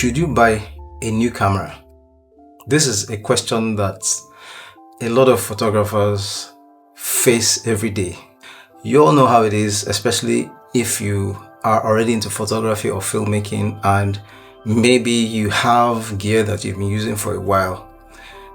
Should you buy a new camera? This is a question that a lot of photographers face every day. You all know how it is, especially if you are already into photography or filmmaking and maybe you have gear that you've been using for a while,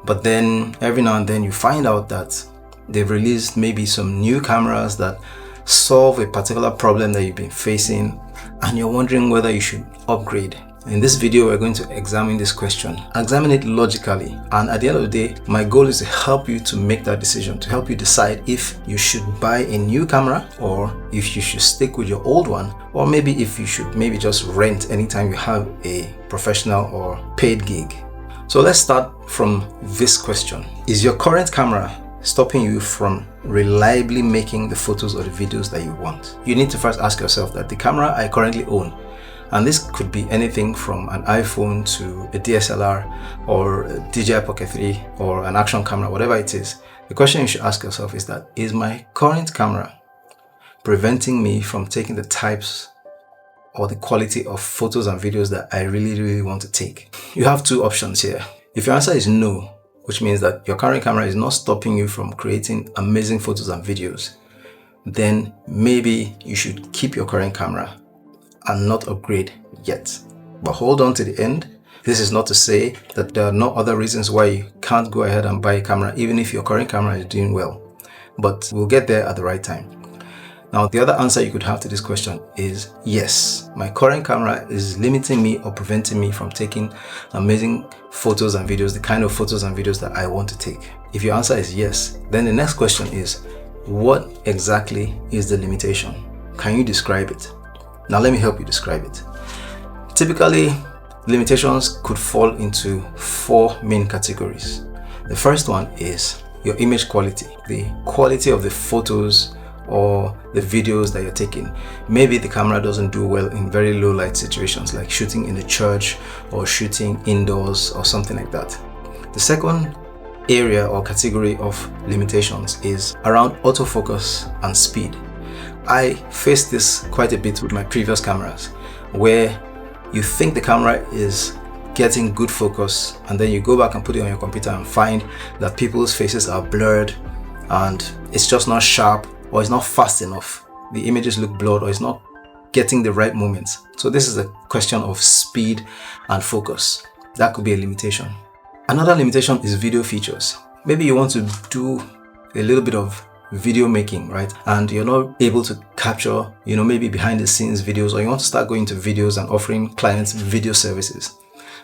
but then every now and then you find out that they've released maybe some new cameras that solve a particular problem that you've been facing and you're wondering whether you should upgrade. In this video, we're going to examine this question, examine it logically, and at the end of the day, my goal is to help you to make that decision, to help you decide if you should buy a new camera or if you should stick with your old one, or maybe if you should maybe just rent anytime you have a professional or paid gig. So let's start from this question. Is your current camera stopping you from reliably making the photos or the videos that you want? You need to first ask yourself that the camera I currently own, and this could be anything from an iPhone to a DSLR or a DJI Pocket 3 or an action camera, whatever it is. The question you should ask yourself is that, is my current camera preventing me from taking the types or the quality of photos and videos that I really want to take? You have two options here. If your answer is no, which means that your current camera is not stopping you from creating amazing photos and videos, then maybe you should keep your current camera and not upgrade yet. But hold on to the end. This is not to say that there are no other reasons why you can't go ahead and buy a camera, even if your current camera is doing well. But we'll get there at the right time. Now, the other answer you could have to this question is yes, my current camera is limiting me or preventing me from taking amazing photos and videos, the kind of photos and videos that I want to take. If your answer is yes, then the next question is, what exactly is the limitation? Can you describe it? Now, let me help you describe it. Typically, limitations could fall into four main categories. The first one is your image quality, the quality of the photos or the videos that you're taking. Maybe the camera doesn't do well in very low light situations like shooting in the church or shooting indoors or something like that. The second area or category of limitations is around autofocus and speed. I faced this quite a bit with my previous cameras, where you think the camera is getting good focus and then you go back and put it on your computer and find that people's faces are blurred and it's just not sharp, or it's not fast enough. The images look blurred, or it's not getting the right moments. So this is a question of speed and focus. That could be a limitation. Another limitation is video features. Maybe you want to do a little bit of video making, right? And you're not able to capture, maybe behind the scenes videos, or you want to start going to videos and offering clients video services.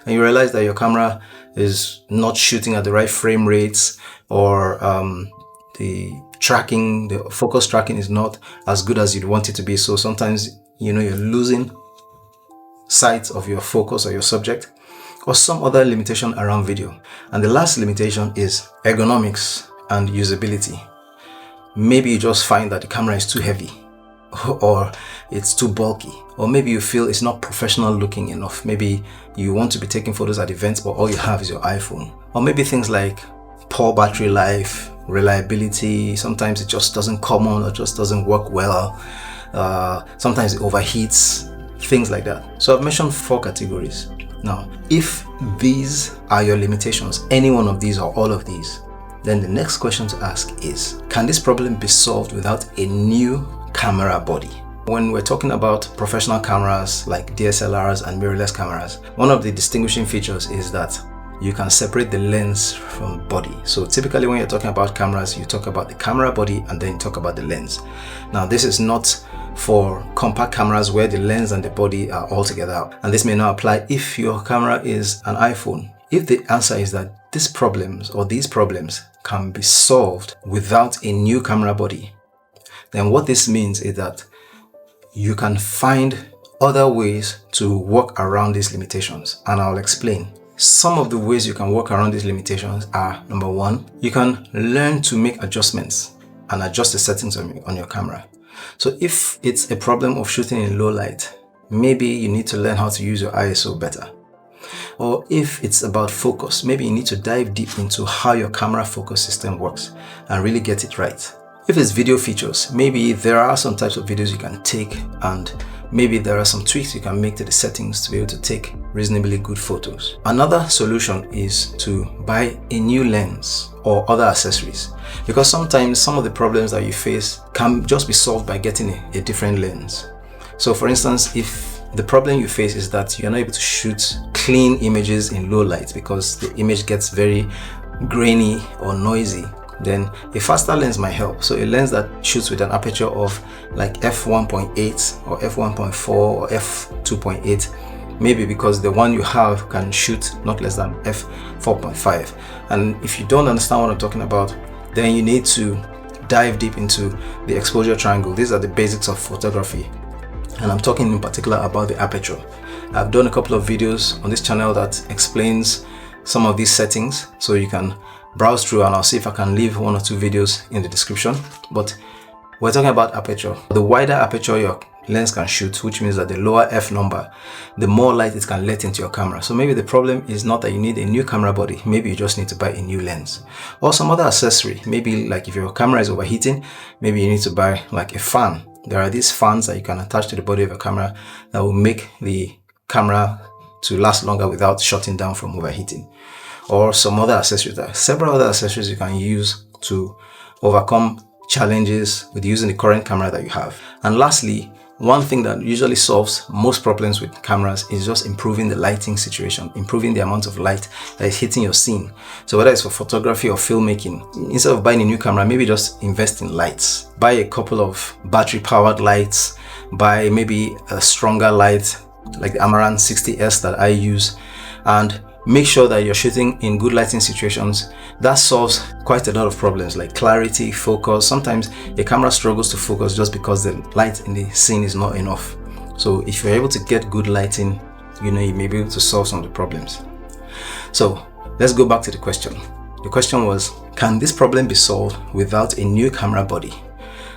And you realize that your camera is not shooting at the right frame rates, or the focus tracking is not as good as you'd want it to be. So sometimes, you're losing sight of your focus or your subject, or some other limitation around video. And the last limitation is ergonomics and usability. Maybe you just find that the camera is too heavy, or it's too bulky, or maybe you feel it's not professional looking enough. Maybe you want to be taking photos at events, but all you have is your iPhone. Or maybe things like poor battery life, reliability, sometimes it just doesn't come on or just doesn't work well. Sometimes it overheats, things like that. So I've mentioned four categories. Now, if these are your limitations, any one of these or all of these, then the next question to ask is, can this problem be solved without a new camera body? When we're talking about professional cameras like DSLRs and mirrorless cameras, one of the distinguishing features is that you can separate the lens from body. So typically when you're talking about cameras, you talk about the camera body and then you talk about the lens. Now, this is not for compact cameras where the lens and the body are all together, and this may not apply if your camera is an iPhone. If the answer is that these problems can be solved without a new camera body, then what this means is that you can find other ways to work around these limitations, and I'll explain. Some of the ways you can work around these limitations are, number one, you can learn to make adjustments and adjust the settings on your camera. So if it's a problem of shooting in low light, maybe you need to learn how to use your ISO better. Or if it's about focus, maybe you need to dive deep into how your camera focus system works and really get it right. If it's video features, maybe there are some types of videos you can take, and maybe there are some tweaks you can make to the settings to be able to take reasonably good photos. Another solution is to buy a new lens or other accessories, because sometimes some of the problems that you face can just be solved by getting a different lens. So for instance, if the problem you face is that you're not able to shoot clean images in low light because the image gets very grainy or noisy, then a faster lens might help. So a lens that shoots with an aperture of like f1.8 or f1.4 or f2.8, maybe because the one you have can shoot not less than f4.5. And if you don't understand what I'm talking about, then you need to dive deep into the exposure triangle. These are the basics of photography, and I'm talking in particular about the aperture. I've done a couple of videos on this channel that explains some of these settings, so you can browse through, and I'll see if I can leave 1 or 2 videos in the description. But we're talking about aperture. The wider aperture your lens can shoot, which means that the lower f number, the more light it can let into your camera. So maybe the problem is not that you need a new camera body, maybe you just need to buy a new lens or some other accessory. Maybe like if your camera is overheating, maybe you need to buy like a fan. There are these fans that you can attach to the body of your camera that will make the camera to last longer without shutting down from overheating. Or some other accessories. There are several other accessories you can use to overcome challenges with using the current camera that you have. And lastly, one thing that usually solves most problems with cameras is just improving the lighting situation, improving the amount of light that is hitting your scene. So whether it's for photography or filmmaking, instead of buying a new camera, maybe just invest in lights. Buy a couple of battery powered lights, buy maybe a stronger light like the Amaran 60S that I use, and make sure that you're shooting in good lighting situations. That solves quite a lot of problems like clarity, focus. Sometimes a camera struggles to focus just because the light in the scene is not enough. So if you're able to get good lighting, you may be able to solve some of the problems. So let's go back to the question. The question was, can this problem be solved without a new camera body?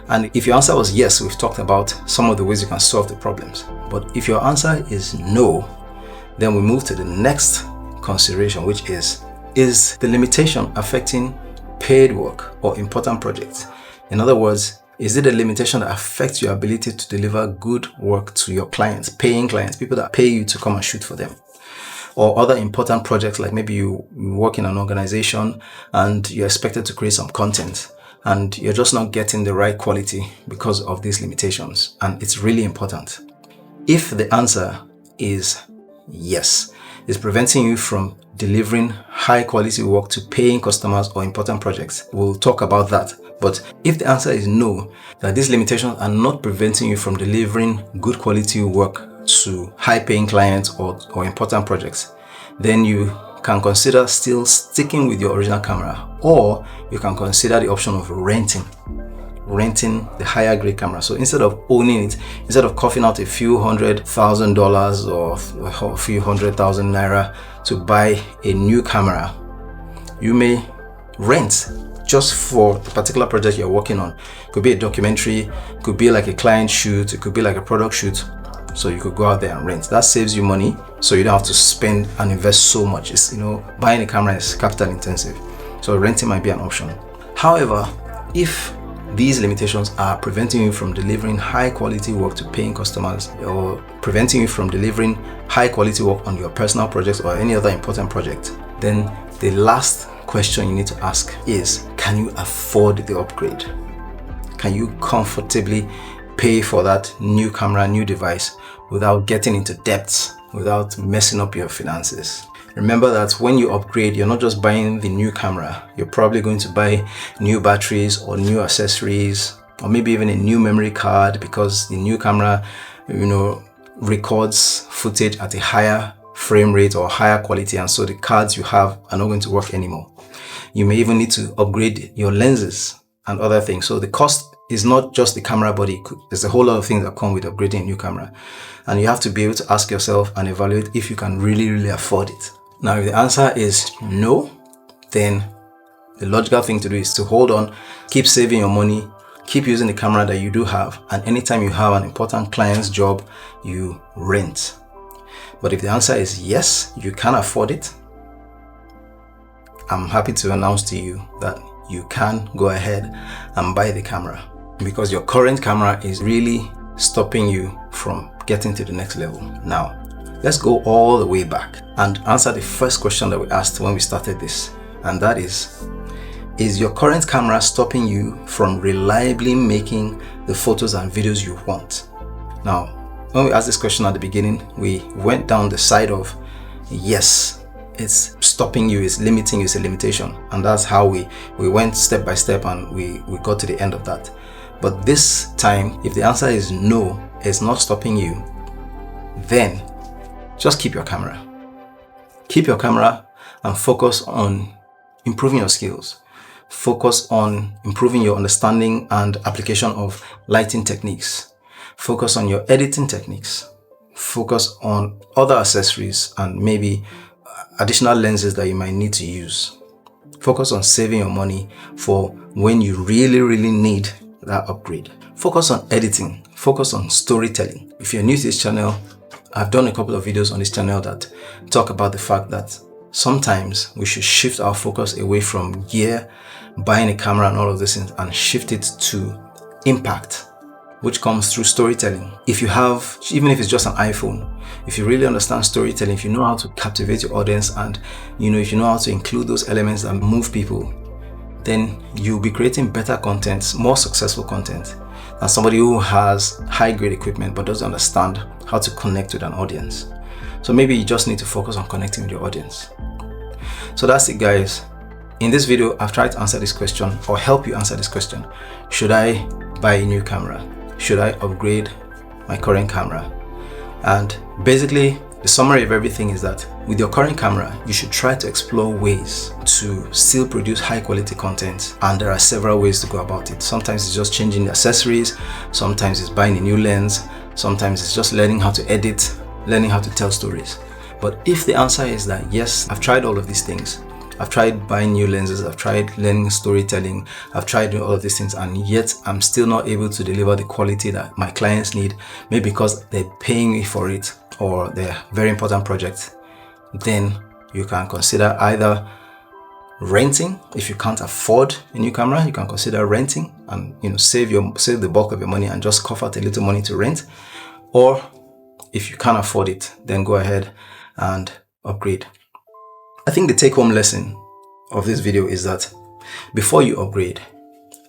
And if your answer was yes, we've talked about some of the ways you can solve the problems. But if your answer is no, then we move to the next consideration, which is the limitation affecting paid work or important projects? In other words, is it a limitation that affects your ability to deliver good work to your clients, paying clients, people that pay you to come and shoot for them? Or other important projects, like maybe you work in an organization and you're expected to create some content and you're just not getting the right quality because of these limitations, and it's really important. If the answer is yes, it's preventing you from delivering high quality work to paying customers or important projects, we'll talk about that. But if the answer is no, that these limitations are not preventing you from delivering good quality work to high paying clients or important projects, then you can consider still sticking with your original camera, or you can consider the option of renting the higher grade camera. So instead of owning it, instead of coughing out a few $100,000 or a few 100,000 naira to buy a new camera, you may rent just for the particular project you're working on. It could be a documentary, it could be like a client shoot, it could be like a product shoot. So you could go out there and rent. That saves you money, so you don't have to spend and invest so much. It's, buying a camera is capital intensive, so renting might be an option. However, if these limitations are preventing you from delivering high quality work to paying customers, or preventing you from delivering high quality work on your personal projects or any other important project, then the last question you need to ask is, can you afford the upgrade? Can you comfortably pay for that new camera, new device, without getting into debts, without messing up your finances? Remember that when you upgrade, you're not just buying the new camera, you're probably going to buy new batteries or new accessories, or maybe even a new memory card, because the new camera, records footage at a higher frame rate or higher quality, and so the cards you have are not going to work anymore. You may even need to upgrade your lenses and other things. So the cost is not just the camera body. There's a whole lot of things that come with upgrading a new camera, and you have to be able to ask yourself and evaluate if you can really afford it. Now, if the answer is no, then the logical thing to do is to hold on, keep saving your money, keep using the camera that you do have, and anytime you have an important client's job, you rent. But if the answer is yes, you can afford it, I'm happy to announce to you that you can go ahead and buy the camera, because your current camera is really stopping you from getting to the next level. Now, Let's go all the way back and answer the first question that we asked when we started this. And that is your current camera stopping you from reliably making the photos and videos you want? Now, when we asked this question at the beginning, we went down the side of yes, it's stopping you, it's limiting you, it's a limitation. And that's how we went step by step and we got to the end of that. But this time, if the answer is no, it's not stopping you, then just keep your camera. Keep your camera and focus on improving your skills. Focus on improving your understanding and application of lighting techniques. Focus on your editing techniques. Focus on other accessories and maybe additional lenses that you might need to use. Focus on saving your money for when you really need that upgrade. Focus on editing. Focus on storytelling. If you're new to this channel, I've done a couple of videos on this channel that talk about the fact that sometimes we should shift our focus away from gear, buying a camera and all of these things, and shift it to impact, which comes through storytelling. If you have, even if it's just an iPhone, if you really understand storytelling, if you know how to captivate your audience and if you know how to include those elements that move people, then you'll be creating better content, more successful content than somebody who has high-grade equipment but doesn't understand how to connect with an audience. So maybe you just need to focus on connecting with your audience. So that's it, guys. In this video, I've tried to answer this question or help you answer this question. Should I buy a new camera? Should I upgrade my current camera? And basically, the summary of everything is that with your current camera, you should try to explore ways to still produce high quality content. And there are several ways to go about it. Sometimes it's just changing the accessories. Sometimes it's buying a new lens. Sometimes it's just learning how to edit, learning how to tell stories. But if the answer is that yes, I've tried all of these things, I've tried buying new lenses, I've tried learning storytelling, I've tried doing all of these things, and yet I'm still not able to deliver the quality that my clients need, maybe because they're paying me for it or they're very important projects, then you can consider either renting. If you can't afford a new camera, you can consider renting and save the bulk of your money and just cough out a little money to rent. Or if you can't afford it, then go ahead and upgrade. I think the take-home lesson of this video is that before you upgrade,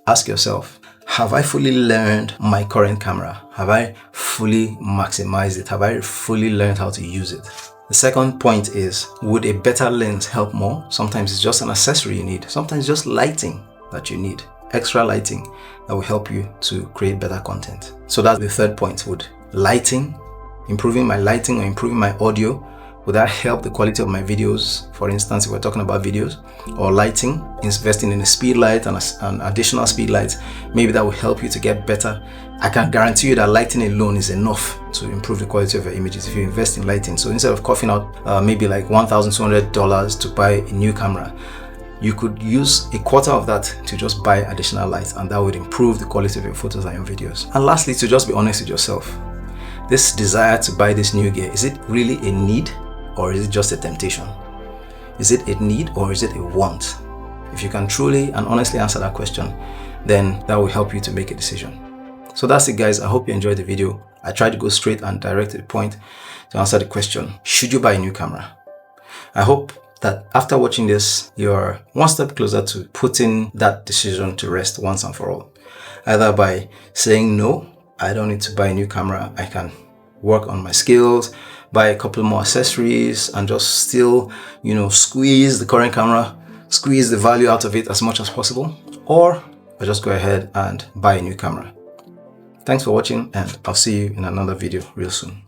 ask yourself, have I fully learned my current camera? Have I fully maximized it? Have I fully learned how to use it? The second point is, would a better lens help more? Sometimes it's just an accessory you need. Sometimes just lighting that you need, extra lighting that will help you to create better content. So that's the third point. Would lighting, improving my lighting or improving my audio, would that help the quality of my videos? For instance, if we're talking about videos, or lighting, investing in a speed light and an additional speed light, maybe that will help you to get better. I can guarantee you that lighting alone is enough to improve the quality of your images if you invest in lighting. So instead of coughing out maybe like $1,200 to buy a new camera, you could use a quarter of that to just buy additional lights, and that would improve the quality of your photos and your videos. And lastly, to just be honest with yourself. This desire to buy this new gear, is it really a need? Or is it just a temptation? Is it a need or is it a want? If you can truly and honestly answer that question, then that will help you to make a decision. So that's it, guys. I hope you enjoyed the video. I tried to go straight and direct to the point to answer the question, should you buy a new camera? I hope that after watching this, you're one step closer to putting that decision to rest once and for all. Either by saying, no, I don't need to buy a new camera. I can work on my skills, buy a couple more accessories, and just still, squeeze the current camera, squeeze the value out of it as much as possible. Or I just go ahead and buy a new camera. Thanks for watching, and I'll see you in another video real soon.